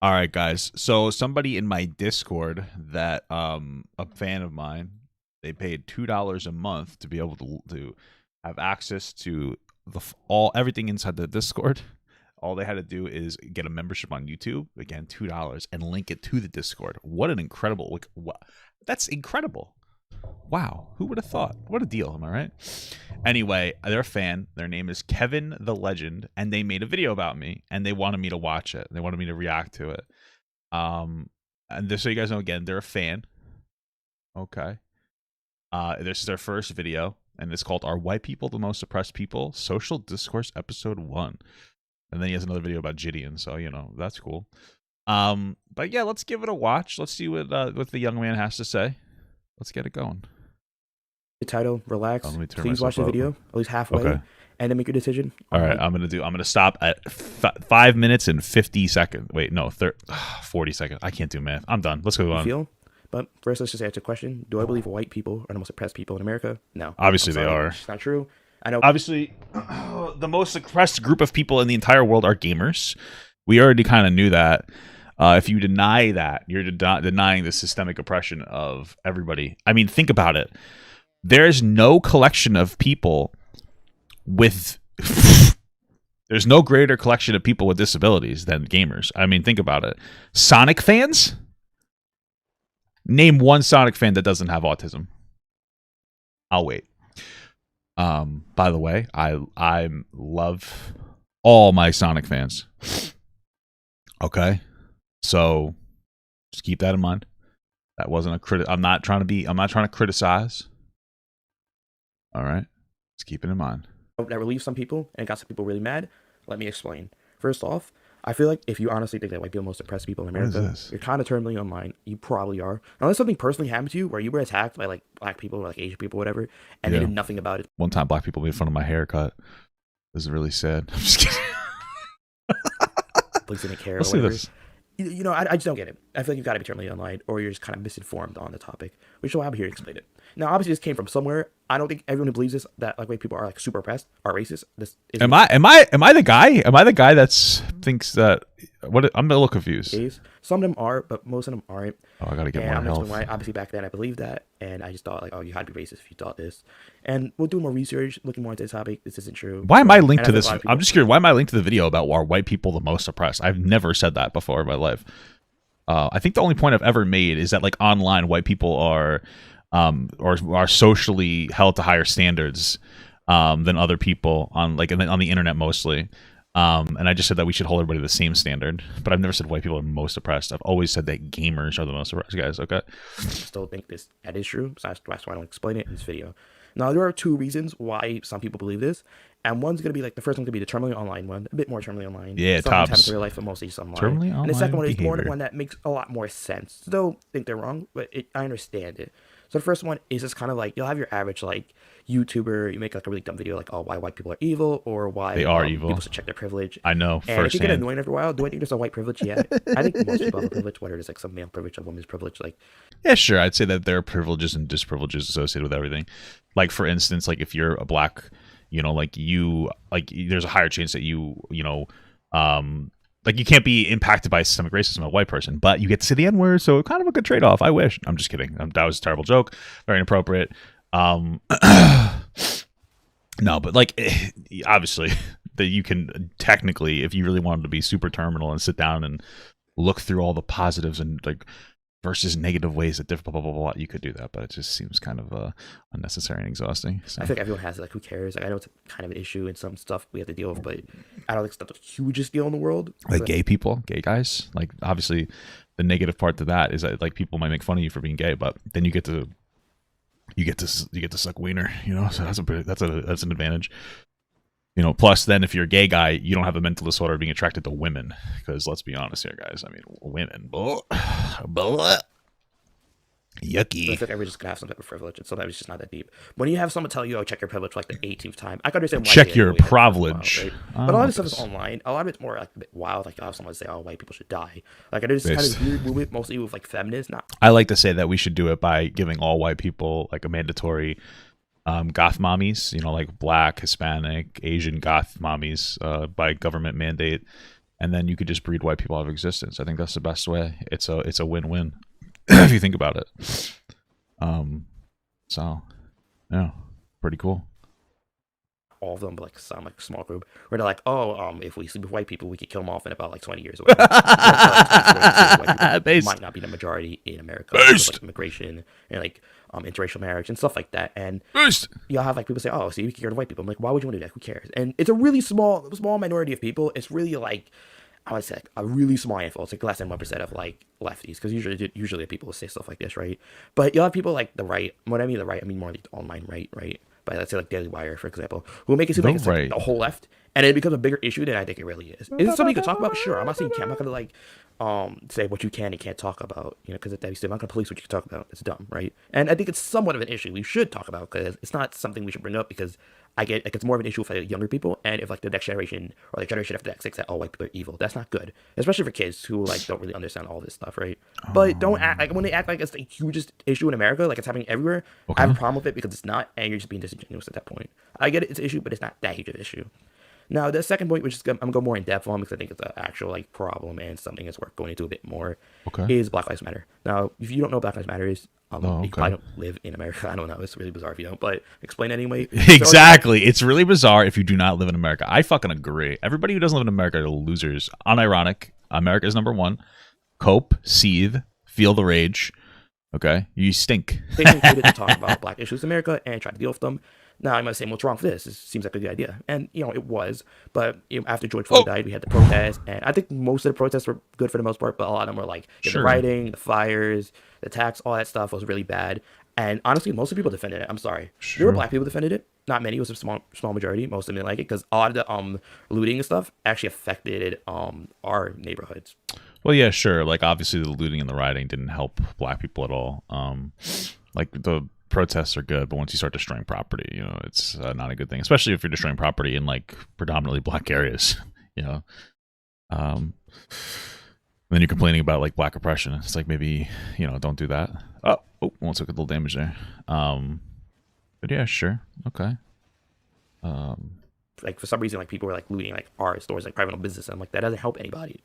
All right, guys. So somebody in my Discord that a fan of mine, they paid $2 a month to be able to have access to all everything inside the Discord. All they had to do is get a membership on YouTube, again $2, and link it to the Discord. What an incredible that's incredible. Wow, who would have thought? What a deal, am I right? Anyway, they're a fan. Their name is Kevin the Legend, and they made a video about me, and they wanted me to watch it. They wanted me to react to it. And just so you guys know, again, they're a fan. Okay. This is their first video, and it's called "Are White People the Most Oppressed People?" Social Discourse Episode 1. And then he has another video about Gideon, so that's cool. But yeah, let's give it a watch. Let's see what the young man has to say. Let's get it going. The title, relax. Please watch the up. video at least halfway, okay, and then make your decision. All right, I'm gonna stop at 5 minutes and 50 seconds. Wait, no, 40 seconds. I can't do math. I'm done. Let's go on. Feel? But first, let's just answer the question: do I believe white people are the most oppressed people in America? No. Obviously, they are. It's not true. I know. Obviously, the most oppressed group of people in the entire world are gamers. We already kind of knew that. If you deny that, you're denying the systemic oppression of everybody. I mean, think about it. There's no collection of people with there's no greater collection of people with disabilities than gamers. I mean, think about it. Sonic fans? Name one Sonic fan that doesn't have autism. I'll wait. By the way, I love all my Sonic fans. Okay? So just keep that in mind. That wasn't a I'm not trying to criticize. All right, let's keep it in mind. That relieved some people and got some people really mad. Let me explain. First off, I feel like if you honestly think that white people are the most oppressed people in America, you're kind of terminally online. You probably are. Unless something personally happened to you where you were attacked by like black people or like Asian people, whatever, and they did nothing about it. One time, black people made fun of my haircut. This is really sad. I'm just kidding. Police didn't care. Let's or whatever. see this. You know, I just don't get it. I feel like you've got to be terminally online, or you're just kind of misinformed on the topic, which is why I'm here to explain it. Now, obviously, this came from somewhere. I don't think everyone who believes this, that like white people are like super oppressed, are racist. This is am I the guy? Am I the guy that's thinks that? What? I'm a little confused. Some of them are, but most of them aren't. Oh, I gotta get more health. health. Why, obviously, back then I believed that, and I just thought like, oh, you had to be racist if you thought this. And we'll do more research, looking more into this topic. This isn't true. Why am I linked to this? I'm just curious. Why am I linked to the video about are white people the most oppressed? I've never said that before in my life. I think the only point I've ever made is that like online white people are or are socially held to higher standards than other people on the internet mostly. And I just said that we should hold everybody to the same standard, but I've never said white people are most oppressed. I've always said that gamers are the most oppressed guys. Okay. I still think that is true. So that's why I don't explain it in this video. Now, there are two reasons why some people believe this. And one's going to be like, the first one's going to be the terminally online one, a bit more terminally online. Yeah, sometimes happens in real life, but mostly just online. Terminally online and the second one is behavior. more the one that makes a lot more sense. Still think they're wrong, but I understand it. So the first one is just kind of like, you'll have your average like YouTuber, you make like a really dumb video like, oh, why white people are evil, or why they are evil. People should check their privilege. I know. And if you get annoying after a while, do I think there's a white privilege? Yeah. I think most people have a privilege, whether it's like some male privilege or woman's privilege. Like, yeah, sure. I'd say that there are privileges and disprivileges associated with everything. Like, for instance, like if you're a black, there's a higher chance that like you can't be impacted by systemic racism of a white person, but you get to see the N-word, so kind of a good trade-off. I wish. I'm just kidding. That was a terrible joke. Very inappropriate. No, but like obviously that you can technically, if you really wanted to be super terminal and sit down and look through all the positives and like versus negative ways that different blah, blah, blah, blah, you could do that, but it just seems kind of unnecessary and exhausting. So. I think everyone has it. Like, who cares? Like, I know it's kind of an issue and some stuff we have to deal with, but I don't think it's not the hugest deal in the world. Like gay people, gay guys. Like, obviously, the negative part to that is that like people might make fun of you for being gay, but then you get to suck wiener. So that's an advantage. Plus then if you're a gay guy, you don't have a mental disorder of being attracted to women. Because let's be honest here, guys. I mean, women. Blah, blah, yucky. So I think everyone's just gonna have some type of privilege, and sometimes it's just not that deep. When you have someone tell you, "Oh, check your privilege," for like the 18th time, I can understand why. Check your privilege. Right? But a lot of stuff is online. A lot of it's more like a bit wild. Like, you'll have someone say, "Oh, white people should die." Like, I know this kind of weird movement, mostly with like feminists. I like to say that we should do it by giving all white people like a mandatory goth mommies, like black, Hispanic, Asian goth mommies by government mandate. and then you could just breed white people out of existence. I think that's the best way. It's a win-win if you think about it. So yeah, pretty cool. All of them, but like some like small group where they're like, oh, if we sleep with white people, we could kill them off in about like 20 years or whatever. White might not be the majority in America, with, like immigration and like interracial marriage and stuff like that. And you'll have like people say, oh, see, we can get rid of white people. I'm like, why would you want to do that? Who cares? And it's a really small minority of people. It's really like, I would say like a really small handful. It's like less than 1% of like lefties, because usually people will say stuff like this, right? But you'll have people like the right. When I mean the right, I mean more like the online right? By let's say like Daily Wire, for example, who will make it seem like it's like the whole left, and it becomes a bigger issue than I think it really is. Is it something you can talk about? Sure. I'm not saying you can't. I'm not gonna like say what you can and can't talk about, because at that I'm not gonna police what you can talk about. It's dumb, right? And I think it's somewhat of an issue we should talk about, because it's not something we should bring up, because I get like it's more of an issue for younger people, and if like the next generation or like generation after that thinks that all white people are evil, that's not good, especially for kids who like don't really understand all this stuff, right? But don't act like when they act like it's the hugest issue in America, like it's happening everywhere. I have a problem with it because it's not, and you're just being disingenuous at that point. I get it, it's an issue, but it's not that huge of an issue. Now, the second point, which is I'm gonna go more in depth on because I think it's an actual like problem and something that's worth going into a bit more, is Black Lives Matter. Now, if you don't know what Black Lives Matter is, you probably don't live in America. I don't know. It's really bizarre if you don't, but explain anyway. Exactly. It's really bizarre if you do not live in America. I fucking agree. Everybody who doesn't live in America are losers. Unironic. America is number one. Cope, seethe, feel the rage. Okay? You stink. They included to talk about black issues in America and try to deal with them. Now, I might say, what's wrong with this? It seems like a good idea. And, it was. But after George Floyd died, we had the protests. And I think most of the protests were good for the most part, but a lot of them were like the rioting, the fires, the attacks, all that stuff was really bad. And honestly, most of the people defended it. I'm sorry. There were black people defended it. Not many. It was a small majority. Most of them didn't like it because a lot of the looting and stuff actually affected our neighborhoods. Well, yeah, sure. Like, obviously, the looting and the rioting didn't help black people at all. Like, the protests are good, but once you start destroying property, it's not a good thing, especially if you're destroying property in like predominantly black areas. Then you're complaining about like black oppression. It's like, maybe don't do that. One took a little damage there. But yeah, sure, okay. Like for some reason, like people were like looting like art stores, like private business, and I'm like, that doesn't help anybody.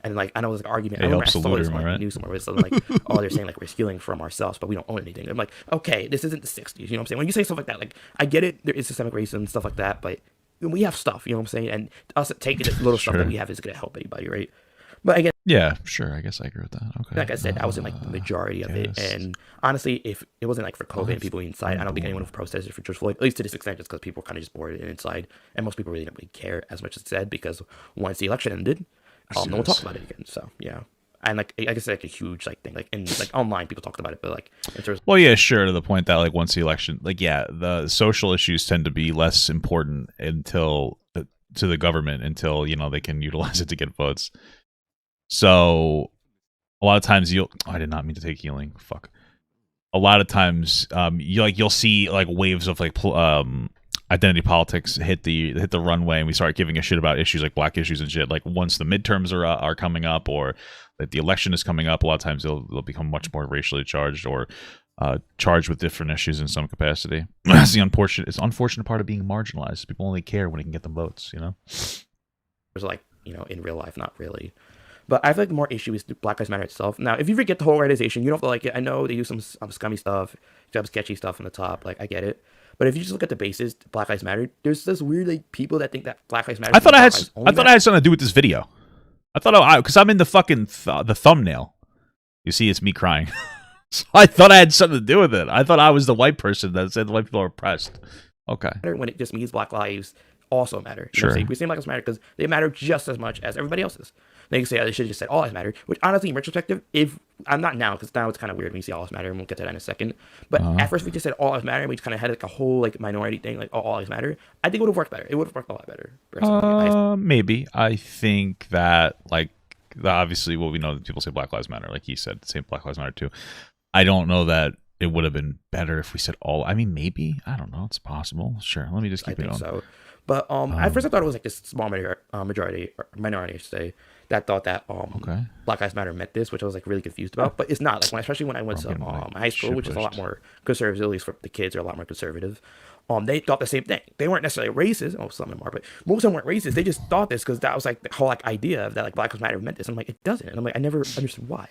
And like I know it was like an argument. I remember I saw this on like, news somewhere. It was like, oh, they're saying like we're stealing from ourselves, but we don't own anything. I'm like, okay, this isn't the '60s. You know what I'm saying? When you say stuff like that, like I get it, there is systemic racism and stuff like that, but we have stuff. You know what I'm saying? And us taking this little stuff that we have is gonna help anybody, right? But again, yeah, sure. I guess I agree with that. Okay. Like I said, I was in like the majority of it, and honestly, if it wasn't like for COVID and people inside, I don't think anyone would have protested for George Floyd. At least to this extent, just because people were kind of just bored and inside, and most people really didn't really care as much as it said, because once the election ended, no one talked about it again. So yeah, and like I guess like a huge like thing, like in like online people talked about it, but like in terms well, yeah, sure, to the point that like once the election, like yeah, the social issues tend to be less important until to the government until they can utilize it to get votes. So a lot of times I did not mean to take healing. Fuck. A lot of times you'll see like waves of like identity politics hit the runway, and we start giving a shit about issues like black issues and shit. Like once the midterms are coming up, or like the election is coming up, a lot of times they'll become much more racially charged or charged with different issues in some capacity. It's the unfortunate part of being marginalized. People only care when they can get them votes. There's like in real life, not really. But I feel like the more issue is Black Lives Matter itself. Now, if you forget the whole organization, you don't have to like it. I know they use some scummy stuff, some sketchy stuff on the top. Like, I get it. But if you just look at the basis, Black Lives Matter, there's this weird like people that think that Black Lives Matter. I thought I had something to do with this video. I thought because I'm in the fucking the thumbnail. You see, it's me crying. So I thought I had something to do with it. I thought I was the white person that said the white people are oppressed. Okay. When it just means Black lives also matter. Sure. We say Black Lives Matter because they matter just as much as everybody else's. They can say, they should have just said all lives matter, which honestly, in retrospective, if I'm not now, because now it's kind of weird when you see all lives matter, and we'll get to that in a second. But at first, we just said all lives matter, and we just kind of had like a whole like minority thing, like all lives matter. I think it would have worked better. It would have worked a lot better. Maybe. I think that like obviously, well, we know that people say Black Lives Matter, like he said, say Black Lives Matter too. I don't know that it would have been better if we said all. I mean, maybe. I don't know. It's possible. Sure. Let me just keep it on. So. But at first I thought it was like this small minority, I should say, that thought that Black Lives Matter meant this, which I was like really confused about. But it's not. Like especially when I went to high school, which is a lot more conservative, at least for the kids are a lot more conservative. they thought the same thing. They weren't necessarily racist. Oh, some of them are, but most of them weren't racist. They just thought this because that was like the whole like idea of that like Black Lives Matter meant this. And I'm like, it doesn't. And I'm like, I never understood why.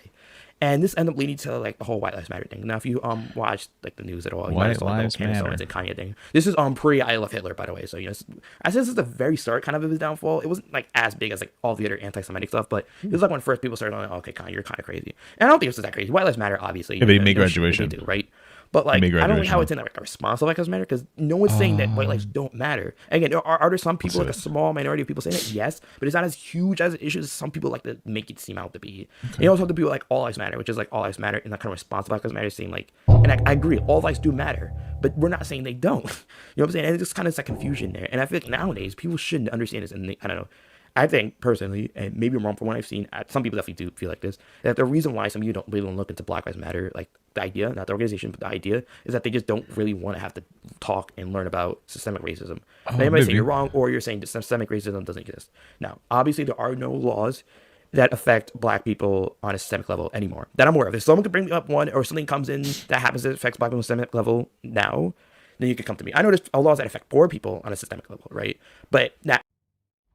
And this ended up leading to like the whole White Lives Matter thing. Now, if you watch like the news at all, you might have like the Candace Owens and Kanye thing. This is pre I Love Hitler, by the way. So I said this is the very start kind of his downfall. It wasn't like as big as like all the other anti-Semitic stuff, but it was like when first people started going, oh, okay, Kanye, you're kind of crazy. And I don't think this is that crazy. White Lives Matter, obviously. Yeah, they made graduation, they do, right? But like, I don't know how it's in like a response of Black Lives Matter because no one's saying that white lives don't matter. Again, are there some people, like a small minority of people saying that? Yes, but it's not as huge as an issue as some people like to make it seem out to be. Okay. You also have the people like All Lives Matter, which is like All Lives Matter in that kind of response to Black Lives Matter, saying like, and I agree, all lives do matter, but we're not saying they don't. You know what I'm saying? And it's just kind of like confusion there. And I feel like nowadays people shouldn't understand this, and I don't know. I think personally, and maybe I'm wrong from what I've seen, some people definitely do feel like this, that the reason why some of you don't really look into Black Lives Matter, like the idea, not the organization, but the idea, is that they just don't really want to have to talk and learn about systemic racism. Now, you might say you're wrong, or you're saying that systemic racism doesn't exist. Now, obviously, there are no laws that affect Black people on a systemic level anymore that I'm aware of. If someone could bring up one, or something comes in that happens that affects Black people on a systemic level now, then you could come to me. I know there's laws that affect poor people on a systemic level, right? But that.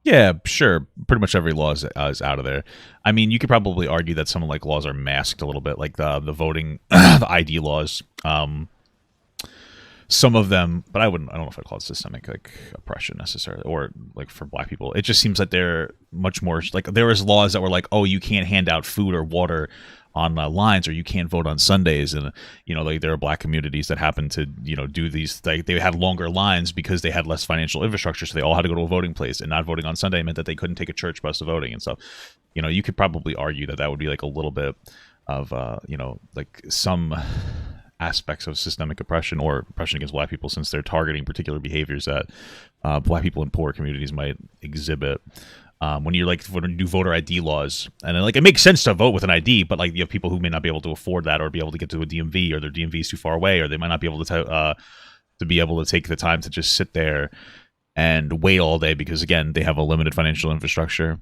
Yeah, sure. Pretty much every law is out of there. I mean, you could probably argue that some like laws are masked a little bit, like the voting, the ID laws. Some of them, but I don't know if I'd call it systemic like oppression necessarily, or like for Black people. It just seems that they're much more like there was laws that were like, oh, you can't hand out food or water on lines, or you can't vote on Sundays. And like there are Black communities that happen to do these, like they had longer lines because they had less financial infrastructure, so they all had to go to a voting place, and not voting on Sunday meant that they couldn't take a church bus to voting and stuff. You could probably argue that would be like a little bit of like some aspects of systemic oppression or oppression against Black people, since they're targeting particular behaviors that Black people in poor communities might exhibit. When you do voter ID laws, and like it makes sense to vote with an ID, but like you have people who may not be able to afford that, or be able to get to a DMV, or their DMV is too far away, or they might not be able to be able to take the time to just sit there and wait all day because again they have a limited financial infrastructure.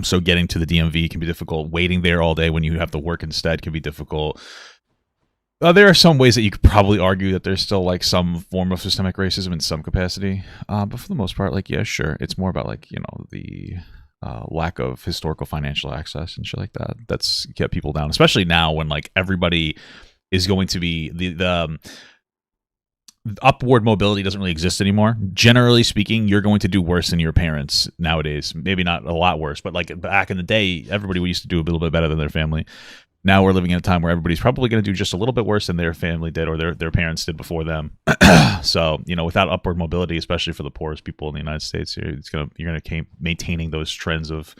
So getting to the DMV can be difficult. Waiting there all day when you have to work instead can be difficult. There are some ways that you could probably argue that there's still like some form of systemic racism in some capacity, but for the most part, like, yeah, sure, it's more about like the lack of historical financial access and shit like that that's kept people down, especially now when like everybody is going to be the upward mobility doesn't really exist anymore. Generally speaking, you're going to do worse than your parents nowadays. Maybe not a lot worse, but like back in the day, everybody used to do a little bit better than their family. Now we're living in a time where everybody's probably going to do just a little bit worse than their family did, or their parents did before them. So, without upward mobility, especially for the poorest people in the United States, you're going to keep maintaining those trends of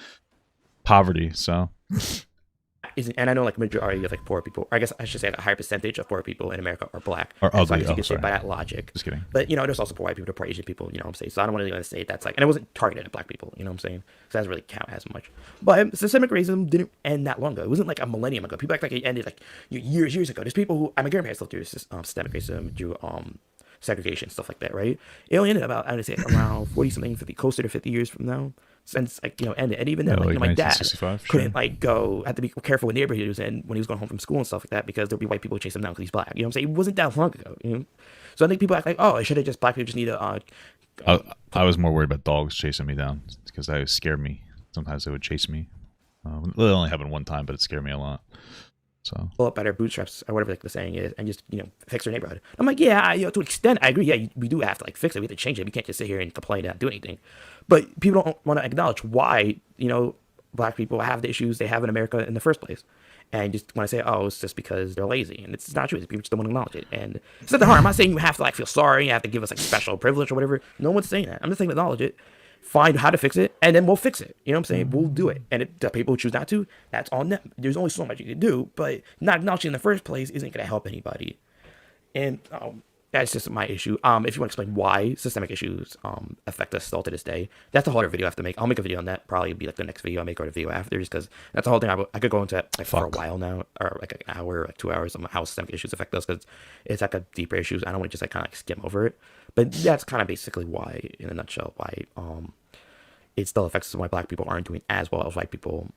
poverty. So, and I know like majority of like poor people, or I guess I should say like a higher percentage of poor people in America are Black. Or ugly. So you could say by that logic. Just kidding. But there's also poor white people, poor Asian people. You know what I'm saying? So I don't want to say that's like, and it wasn't targeted at Black people. You know what I'm saying? So that doesn't really count as much. But systemic racism didn't end that long ago. It wasn't like a millennium ago. People act like it ended like years ago. There's people who my grandparents still do systemic racism, do segregation, stuff like that, right? It only ended about, I would say, around 40 something, 50, closer to 50 years from now, since like ended. And even then, like my dad couldn't like had to be careful what neighborhood he was in when he was going home from school and stuff like that, because there'd be white people who chase him down because he's Black. You know what I'm saying? It wasn't that long ago. So I think people act like, oh, it should have just Black people just need to. I was more worried about dogs chasing me down because that scared me. Sometimes they would chase me. It only happened one time, but it scared me a lot. So pull up at our bootstraps or whatever like the saying is, and just fix our neighborhood. I'm like, yeah, to an extent, I agree. Yeah, we do have to like fix it. We have to change it. We can't just sit here and complain and not do anything. But people don't want to acknowledge why Black people have the issues they have in America in the first place, and just want to say, oh, it's just because they're lazy, and it's not true. People just don't want to acknowledge it, and it's not that hard. I'm not saying you have to like feel sorry, you have to give us like special privilege or whatever. No one's saying that. I'm just saying acknowledge it. Find how to fix it, and then we'll fix it. You know what I'm saying? We'll do it. And the people who choose not to, that's on them. There's only so much you can do, but not acknowledging in the first place isn't going to help anybody. And that's just my issue. If you want to explain why systemic issues affect us still to this day, that's a whole other video I have to make. I'll make a video on that. Probably be like the next video I make, or the video after, just because that's the whole thing. I could go into like for a while now, or like an hour, or 2 hours on how systemic issues affect us, because it's like a deeper issues. I don't want to just like kind of like skim over it. But that's kind of basically why, in a nutshell, why it still affects us, why Black people aren't doing as well as white people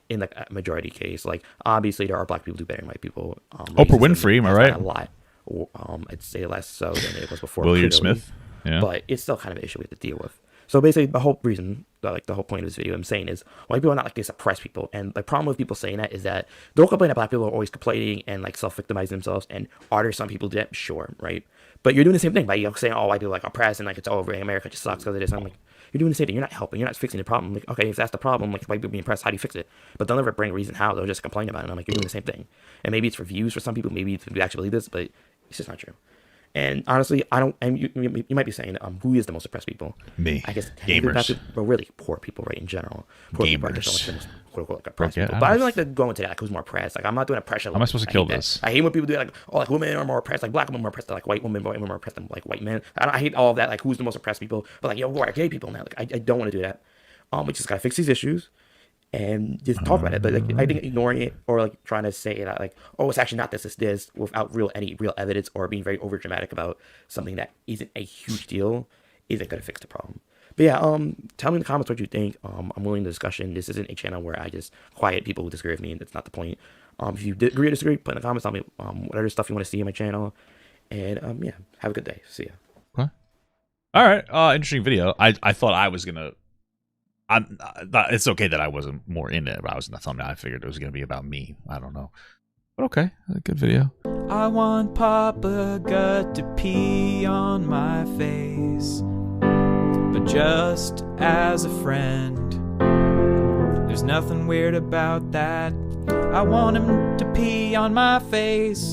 in like a majority case. Like obviously there are Black people who do better than white people. Oprah Winfrey, am I right? A lot. I'd say less so than it was before. William clearly. Smith. Yeah. But it's still kind of an issue we have to deal with. So basically, the whole reason, like the whole point of this video I'm saying is white people are not like they suppress people. And the problem with people saying that is that they'll complain that black people are always complaining and like self-victimizing themselves. And are there some people do that? Sure, right? But you're doing the same thing by saying, oh, white people like oppressed and like it's over and America just sucks because of this. And I'm like, you're doing the same thing. You're not helping. You're not fixing the problem. Like, okay, if that's the problem, like white people being oppressed, how do you fix it? But they'll never bring a reason how. They'll just complain about it. And I'm like, you're doing the same thing. And maybe it's for views for some people. Maybe it's, you actually believe this, but it's just not true. And honestly, I don't. And you might be saying, who is the most oppressed people? Me. I guess Gamers. But really, poor people, right? In general, poor people are Gamers. just the most quote unquote like oppressed Yeah, people. But I don't like to go into that. Like, who's more oppressed? Like, I'm not doing oppression. How am I supposed to kill this? I hate when people do like, oh, like women are more oppressed. Like black women are more oppressed than like white women are more oppressed than like white men. I hate all of that. Like, who's the most oppressed people? But like, yo, who are gay people now? Like, I don't want to do that. We just gotta fix these issues and just talk about it. But like, I think ignoring it or like trying to say that like, oh, it's actually not this, it's this, without any real evidence or being very over dramatic about something that isn't a huge deal isn't gonna fix the problem. But yeah, tell me in the comments what you think. I'm willing to discussion. This isn't a channel where I just quiet people who disagree with me, and that's not the point. If you agree or disagree, put in the comments. Tell me whatever stuff you want to see in my channel. And yeah, have a good day. See ya. Okay. All right. Interesting video. I thought I was gonna. It's okay that I wasn't more in it, but I was in the thumbnail. I figured it was gonna be about me. I don't know. But okay, a good video. I want Papa Gut to pee on my face, but just as a friend. There's nothing weird about that. I want him to pee on my face.